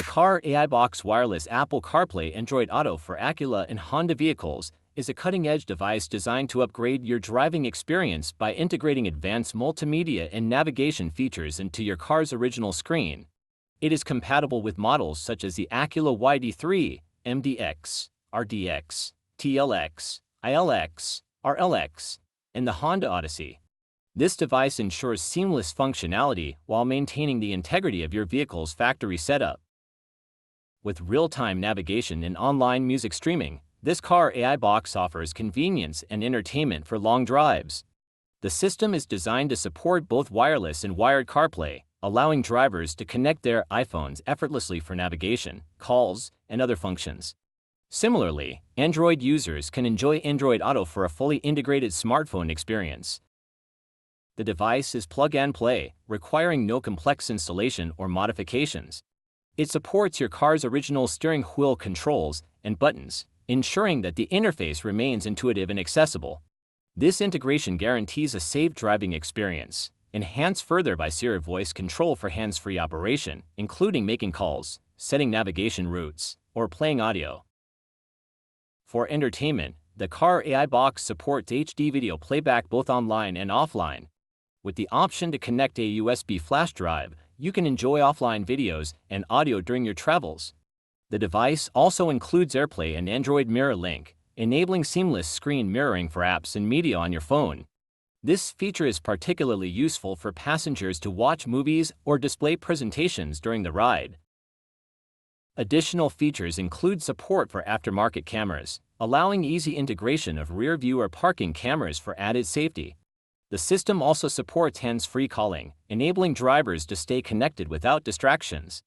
The Car AI Box wireless Apple CarPlay Android Auto for Acura and Honda vehicles is a cutting-edge device designed to upgrade your driving experience by integrating advanced multimedia and navigation features into your car's original screen. It is compatible with models such as the Acura YD3, MDX, RDX, TLX, ILX, RLX, and the Honda Odyssey. This device ensures seamless functionality while maintaining the integrity of your vehicle's factory setup. With real-time navigation and online music streaming, this Car AI box offers convenience and entertainment for long drives. The system is designed to support both wireless and wired CarPlay, allowing drivers to connect their iPhones effortlessly for navigation, calls, and other functions. Similarly, Android users can enjoy Android Auto for a fully integrated smartphone experience. The device is plug-and-play, requiring no complex installation or modifications. It supports your car's original steering wheel controls and buttons, ensuring that the interface remains intuitive and accessible. This integration guarantees a safe driving experience, enhanced further by Siri voice control for hands-free operation, including making calls, setting navigation routes, or playing audio. For entertainment, the Car AI box supports HD video playback both online and offline. With the option to connect a USB flash drive, you can enjoy offline videos and audio during your travels. The device also includes AirPlay and Android Mirror Link, enabling seamless screen mirroring for apps and media on your phone. This feature is particularly useful for passengers to watch movies or display presentations during the ride. Additional features include support for aftermarket cameras, allowing easy integration of rear-view or parking cameras for added safety. The system also supports hands-free calling, enabling drivers to stay connected without distractions.